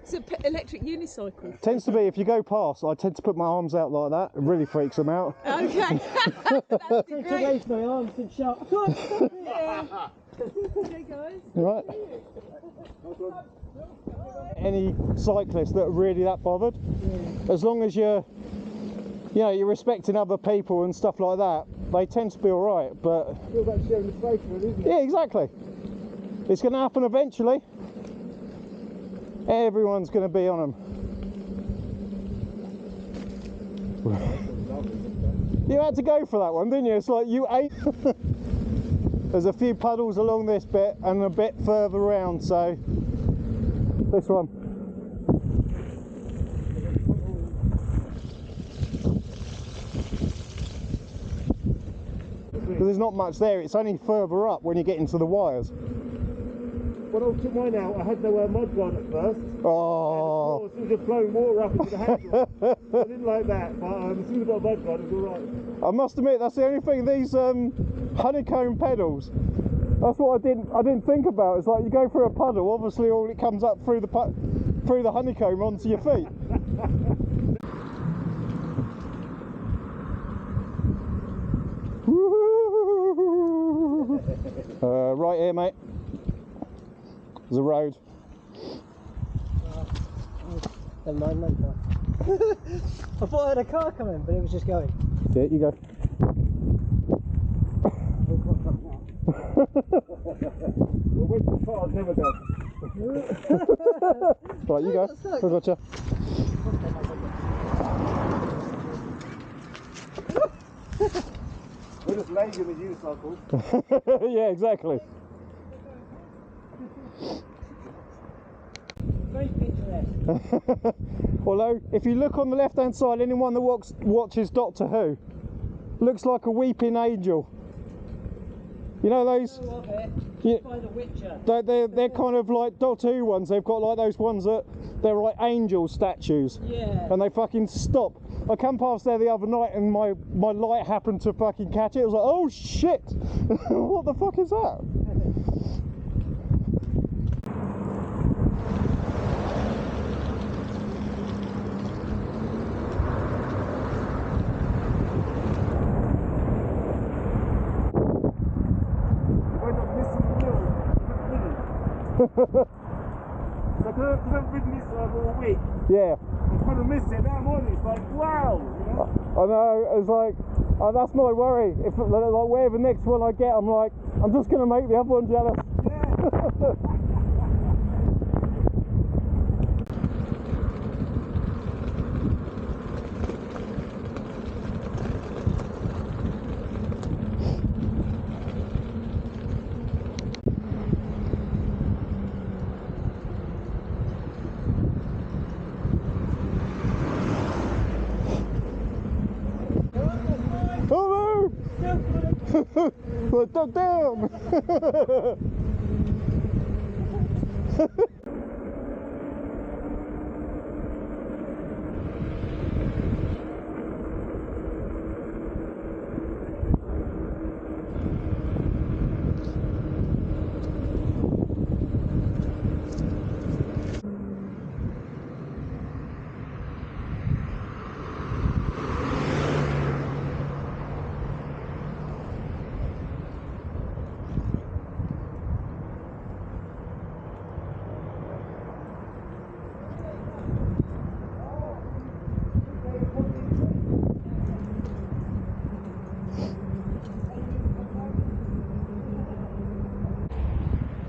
It's an electric unicycle. Tends to be, if you go past, I tend to put my arms out like that. It really freaks them out. Okay. That's Take great. away my arms and shout, I can't stop it. Yeah. Okay, guys. Right. Any cyclist that are really that bothered, as long as you're respecting other people and stuff like that, they tend to be all right. But You're about sharing the space with, isn't it? yeah, exactly. It's going to happen eventually. Everyone's going to be on them. You had to go for that one, didn't you? It's like you ate. There's a few puddles along this bit and a bit further round, so this one. There's not much there, it's only further up when you get into the wires. When I took mine out, I had no mud guard at first. Oh, It was just flowing water up into the handle. I didn't like that, but as soon as I got a mud guard, it was alright. I must admit, that's the only thing, these honeycomb pedals, that's what I didn't think about. It's like you go through a puddle, obviously all it comes up through the honeycomb onto your feet. Right here, mate. There's a road. Never mind, no car. I thought I had a car coming, but it was just going. Yeah, you go. Well, with the cars never go. Right, you go. I gotcha. We're just lazy with unicycles. Yeah, exactly. Very picturesque. Although, if you look on the left-hand side, anyone that watches Doctor Who, looks like a weeping angel. You know those? Yeah, By the Witcher. they're kind of like Doctor Who ones. They've got like those ones that they're like angel statues. Yeah. And they fucking stop. I come past there the other night and my light happened to fucking catch it. I was like, oh shit! What the fuck is that? Because I've been missing all week. Yeah. I'm kind of missing it. Now I'm on it. It's like, wow, you know? I know, it's like, that's my worry. If like wherever next one I get, I'm like, I'm just going to make the other one jealous. Oh no! Duck down!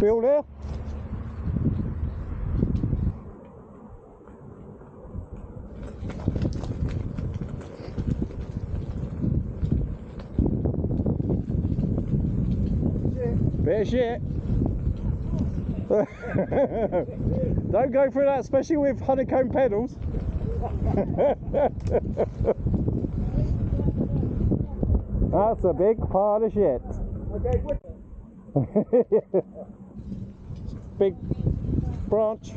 Bill there? Bit of shit. Don't go through that, especially with honeycomb pedals. That's a big part of shit. Big branch.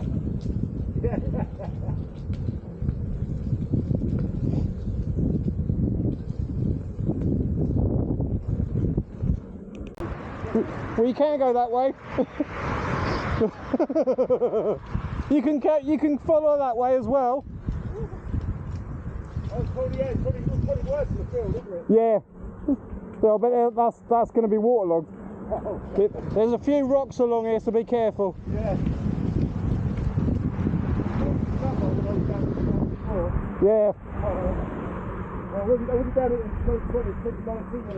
We can't go that way. You can follow that way as well. Oh, it's probably worse in the field, isn't it? Yeah. Well, but that's going to be waterlogged. Oh, There's a few rocks along here, so be careful. yeah. Yeah. I wouldn't doubt it in 2019 when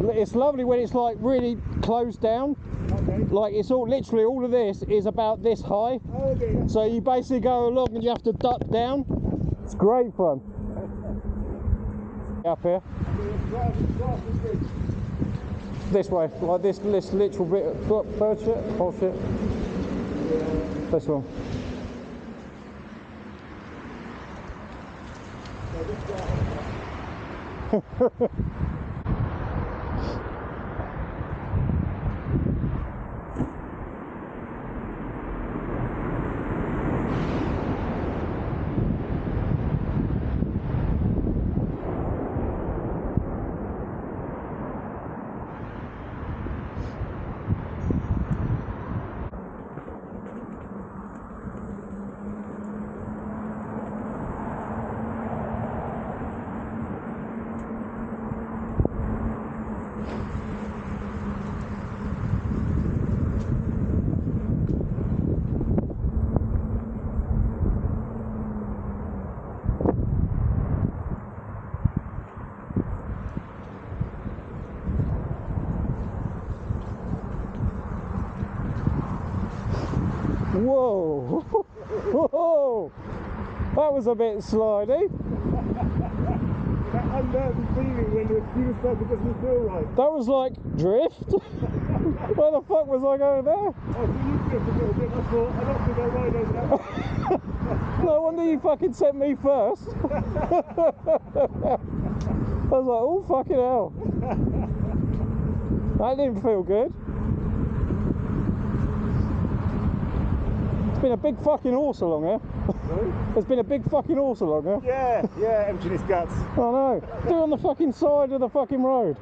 it like. It's lovely when it's like really closed down. Okay. Like it's literally all of this is about this high. Oh, okay. So you basically go along and you have to duck down. It's great fun. Up here. This way, like this literal bit of bird shit, whole shit. This one. Whoa! Whoa! That was a bit slidey. That unnerving feeling when the computer stuff doesn't feel right. That was like drift. Where the fuck was I going there? Oh, so you drift a little bit. I thought, I don't think I'll ride over that. No wonder you fucking sent me first. I was like, oh fucking hell. That didn't feel good. There's been a big fucking horse along here. Really? There's been a big fucking horse along here. Yeah, emptying his guts. Oh no. Do it on the fucking side of the fucking road.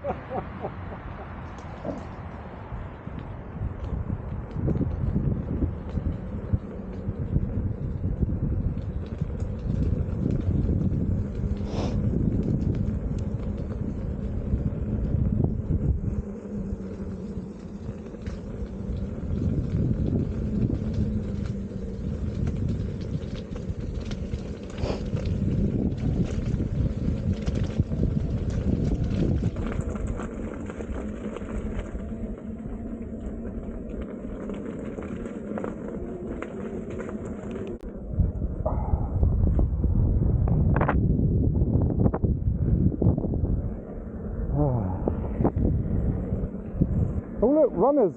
Oh look, runners!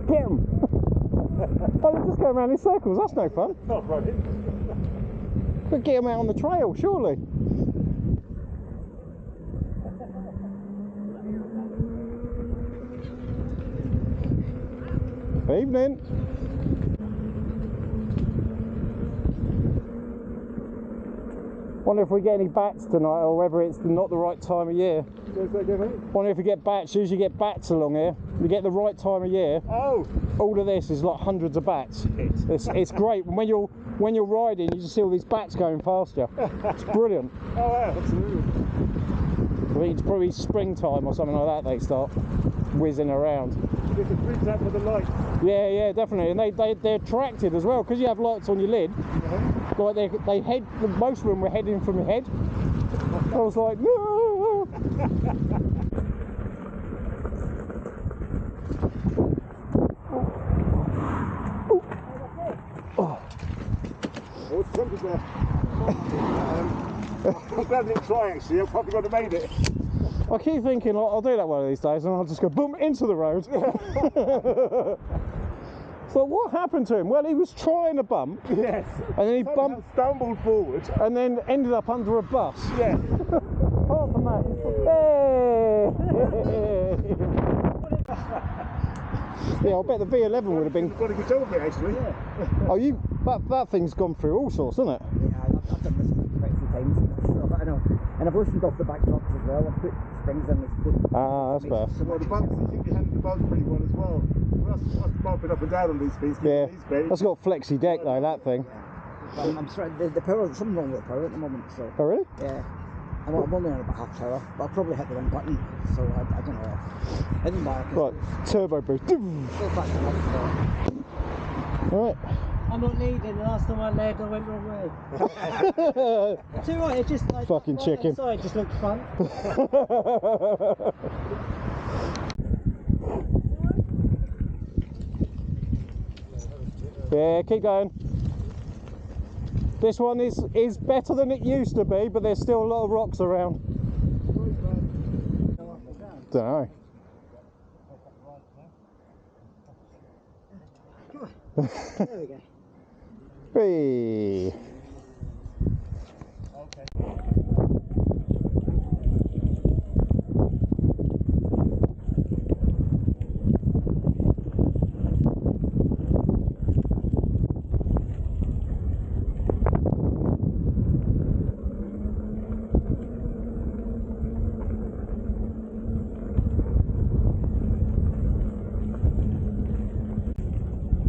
Get them! Oh, they're just going around in circles, that's no fun. Not running. Could get them out on the trail, surely. Evening. Wonder if we get any bats tonight, or whether it's not the right time of year. Wonder if we get bats. Usually get bats along here. We get the right time of year. Oh, All of this is like hundreds of bats. It's great. When you're riding, you just see all these bats going past you. It's brilliant. oh yeah, absolutely. I think it's probably springtime or something like that. They start whizzing around. It's a free tap for the light. Yeah, definitely. And they're attracted as well because you have lights on your lid. Like they head. Most of them were heading from your head. I was like, no. Oh, it's tempted there. I'm glad I didn't try actually, I probably would have made it. I keep thinking I'll do that one of these days and I'll just go boom into the road. So what happened to him? Well, he was trying to bump. Yes. And then he bumped, stumbled forward. and then ended up under a bus. Yeah. Apart from that, hey! Yeah, I bet the V11 would have been. Got a good job of it actually. Yeah. Oh, that thing's gone through all sorts, hasn't it? Yeah, I've done this quite a few times. So, I know. And I've loosened off the back trucks as well. I've put springs in this. Ah, that's better. Well, the bumps, I think you had the bumps pretty well as well. Well, that's bumping up and down on these speeds. Yeah, These speeds. that's got flexi deck though, that thing. I'm sorry, the power, there's something wrong with the power at the moment, so. Oh really? Yeah. I'm only on about half power, but I'll probably hit the wrong button, so I don't know. It doesn't matter. Right, turbo boost. Go back to life. Right. I'm not leading. The last time I led, I went wrong way. It's alright. It just like Fucking right chicken. Side just looks fun. Yeah, keep going. This one is better than it used to be, but there's still a lot of rocks around. Don't know. There we go. Hey.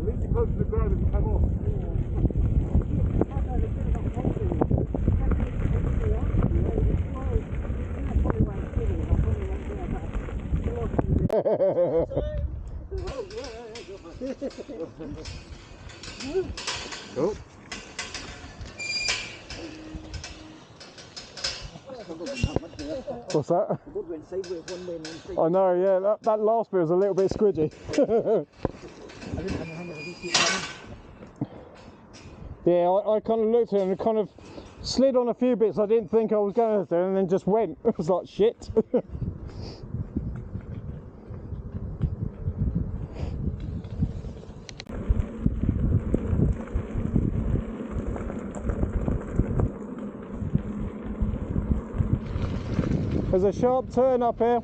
Leave it close to the ground and come off. Oh. What's that? The board went sideways one way and then sideways. I know, yeah, that last bit was a little bit squidgy. I didn't have a hand of the VC. Yeah, I kind of looked at it and kind of slid on a few bits I didn't think I was going to do, and then just went. It was like shit. There's a sharp turn up here.